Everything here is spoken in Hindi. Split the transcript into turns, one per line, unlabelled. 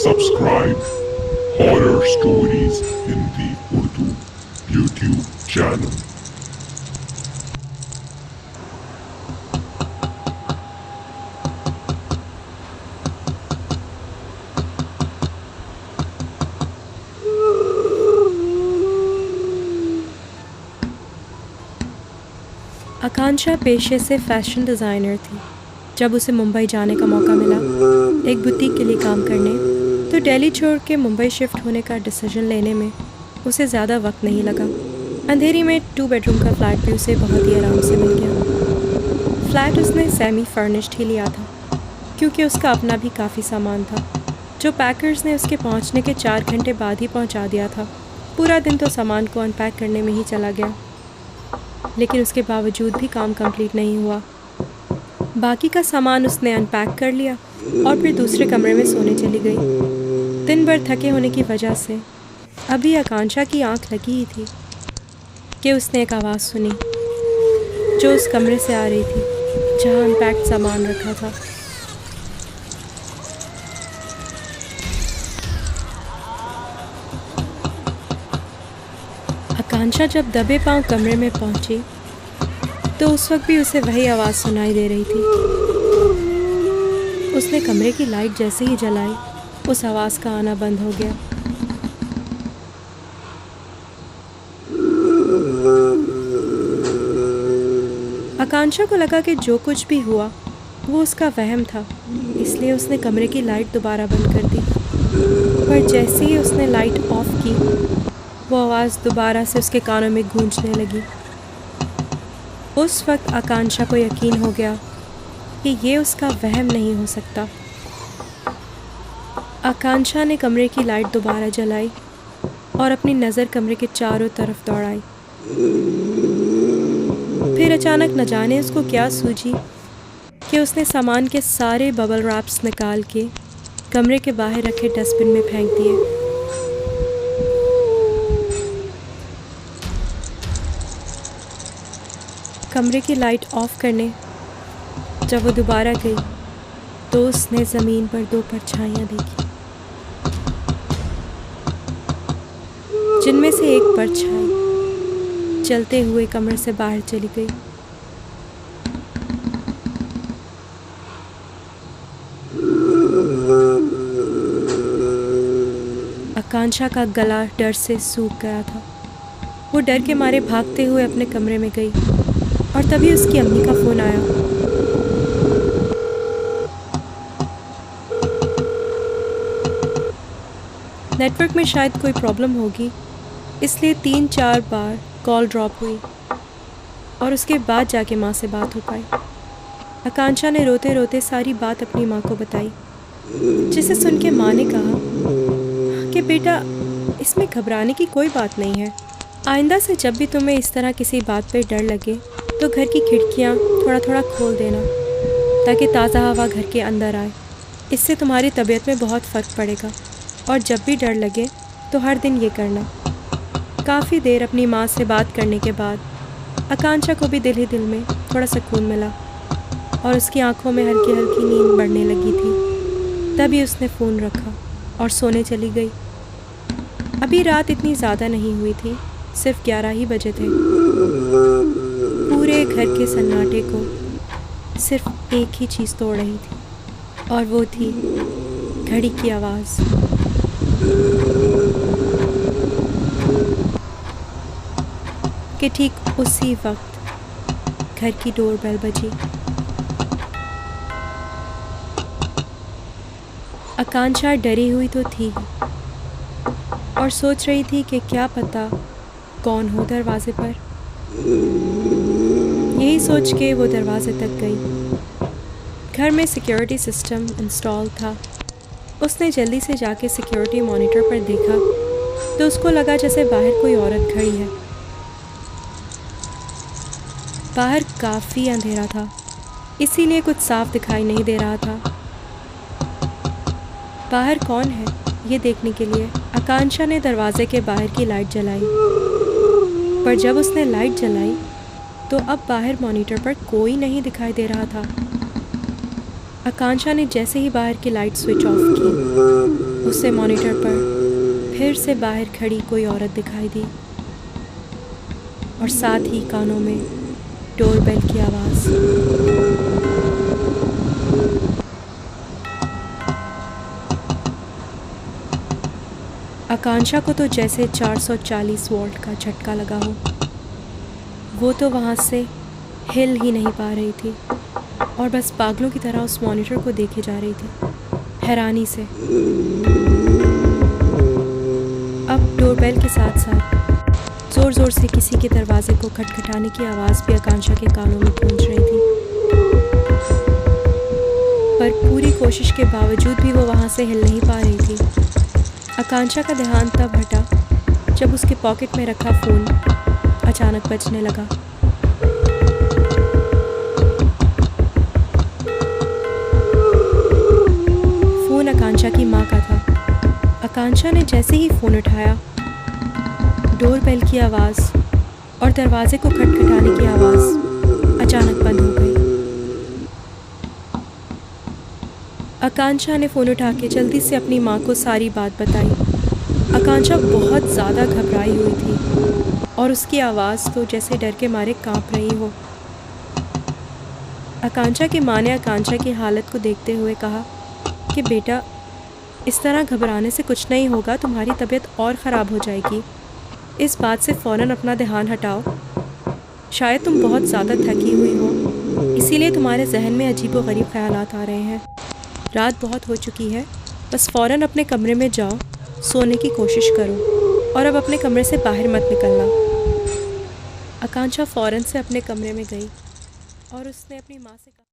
Subscribe Horror Stories Hindi Urdu YouTube channel.
आकांक्षा पेशे से फैशन डिज़ाइनर थी। जब उसे मुंबई जाने का मौका मिला एक बुटीक के लिए काम करने, तो दिल्ली छोड़ के मुंबई शिफ्ट होने का डिसीजन लेने में उसे ज़्यादा वक्त नहीं लगा। अंधेरी में 2 बेडरूम का फ्लैट भी उसे बहुत ही आराम से मिल गया। फ्लैट उसने सेमी फर्निश्ड ही लिया था, क्योंकि उसका अपना भी काफ़ी सामान था, जो पैकर्स ने उसके पहुंचने के 4 घंटे बाद ही पहुंचा दिया था। पूरा दिन तो सामान को अनपैक करने में ही चला गया, लेकिन उसके बावजूद भी काम कंप्लीट नहीं हुआ। बाकी का सामान उसने अनपैक कर लिया और फिर दूसरे कमरे में सोने चली गई। दिन भर थके होने की वजह से अभी आकांक्षा की आंख लगी ही थी कि उसने एक आवाज़ सुनी, जो उस कमरे से आ रही थी जहां अनपैक्ड सामान रखा था। आकांक्षा जब दबे पांव कमरे में पहुंची तो उस वक्त भी उसे वही आवाज़ सुनाई दे रही थी। उसने कमरे की लाइट जैसे ही जलाई, उस आवाज़ का आना बंद हो गया। आकांक्षा को लगा कि जो कुछ भी हुआ वो उसका वहम था, इसलिए उसने कमरे की लाइट दोबारा बंद कर दी। पर जैसे ही उसने लाइट ऑफ की, वो आवाज़ दोबारा से उसके कानों में गूंजने लगी। उस वक्त आकांक्षा को यकीन हो गया कि ये उसका वहम नहीं हो सकता। आकांक्षा ने कमरे की लाइट दोबारा जलाई और अपनी नज़र कमरे के चारों तरफ दौड़ाई। फिर अचानक न जाने उसको क्या सूझी कि उसने सामान के सारे बबल रैप्स निकाल के कमरे के बाहर रखे डस्टबिन में फेंक दिए। कमरे की लाइट ऑफ करने जब वो दोबारा गई तो उसने ज़मीन पर 2 परछाइयाँ देखी, जिनमें से एक परछाई चलते हुए कमरे से बाहर चली गई। आकांक्षा का गला डर से सूख गया था। वो डर के मारे भागते हुए अपने कमरे में गई और तभी उसकी अम्मी का फ़ोन आया। नेटवर्क में शायद कोई प्रॉब्लम होगी, इसलिए 3-4 बार कॉल ड्रॉप हुई और उसके बाद जाके माँ से बात हो पाई। आकांक्षा ने रोते रोते सारी बात अपनी माँ को बताई, जिसे सुन के माँ ने कहा कि बेटा, इसमें घबराने की कोई बात नहीं है। आइंदा से जब भी तुम्हें इस तरह किसी बात पे डर लगे तो घर की खिड़कियाँ थोड़ा थोड़ा खोल देना, ताकि ताज़ा हवा घर के अंदर आए। इससे तुम्हारी तबीयत में बहुत फ़र्क पड़ेगा। और जब भी डर लगे तो हर दिन ये करना। काफ़ी देर अपनी माँ से बात करने के बाद आकांक्षा को भी दिल ही दिल में थोड़ा सुकून मिला और उसकी आंखों में हल्की हल्की नींद बढ़ने लगी थी। तभी उसने फ़ोन रखा और सोने चली गई। अभी रात इतनी ज़्यादा नहीं हुई थी, सिर्फ 11 ही बजे थे। पूरे घर के सन्नाटे को सिर्फ एक ही चीज़ तोड़ रही थी, और वो थी घड़ी की आवाज़। कि ठीक उसी वक्त घर की डोरबेल बजी। आकांक्षा डरी हुई तो थी और सोच रही थी कि क्या पता कौन हो दरवाजे पर। यही सोच के वो दरवाजे तक गई। घर में सिक्योरिटी सिस्टम इंस्टॉल था। उसने जल्दी से जाके सिक्योरिटी मॉनिटर पर देखा तो उसको लगा जैसे बाहर कोई औरत खड़ी है। बाहर काफ़ी अंधेरा था, इसीलिए कुछ साफ दिखाई नहीं दे रहा था। बाहर कौन है ये देखने के लिए आकांक्षा ने दरवाजे के बाहर की लाइट जलाई, पर जब उसने लाइट जलाई तो अब बाहर मॉनिटर पर कोई नहीं दिखाई दे रहा था। आकांक्षा ने जैसे ही बाहर की लाइट स्विच ऑफ की उसे मॉनिटर पर फिर से बाहर खड़ी कोई औरत दिखाई दी और साथ ही कानों में डोरबेल की आवाज़। आकांक्षा को तो जैसे 440 वोल्ट का झटका लगा हो। वो तो वहाँ से हिल ही नहीं पा रही थी और बस पागलों की तरह उस मॉनिटर को देखे जा रही थी हैरानी से। अब डोरबेल के साथ साथ ज़ोर ज़ोर से किसी के दरवाजे को खटखटाने की आवाज़ भी आकांक्षा के कानों में गूंज रही थी, पर पूरी कोशिश के बावजूद भी वो वहाँ से हिल नहीं पा रही थी। आकांक्षा का ध्यान तब हटा जब उसके पॉकेट में रखा फ़ोन अचानक बजने लगा। फ़ोन आकांक्षा की माँ का था। आकांक्षा ने जैसे ही फ़ोन उठाया, डोरबेल की आवाज़ और दरवाजे को खटखटाने की आवाज़ अचानक बंद हो गई। आकांक्षा ने फ़ोन उठा के जल्दी से अपनी माँ को सारी बात बताई। आकांक्षा बहुत ज़्यादा घबराई हुई थी और उसकी आवाज़ तो जैसे डर के मारे कांप रही हो। आकांक्षा की माँ ने आकांक्षा की हालत को देखते हुए कहा कि बेटा, इस तरह घबराने से कुछ नहीं होगा, तुम्हारी तबीयत और ख़राब हो जाएगी। इस बात से फ़ौरन अपना ध्यान हटाओ। शायद तुम बहुत ज़्यादा थकी हुई हो, इसीलिए तुम्हारे जहन में अजीबोगरीब ख़यालात आ रहे हैं। रात बहुत हो चुकी है, बस फ़ौरन अपने कमरे में जाओ, सोने की कोशिश करो और अब अपने कमरे से बाहर मत निकलना। आकांक्षा फ़ौरन से अपने कमरे में गई और उसने अपनी माँ से कहा।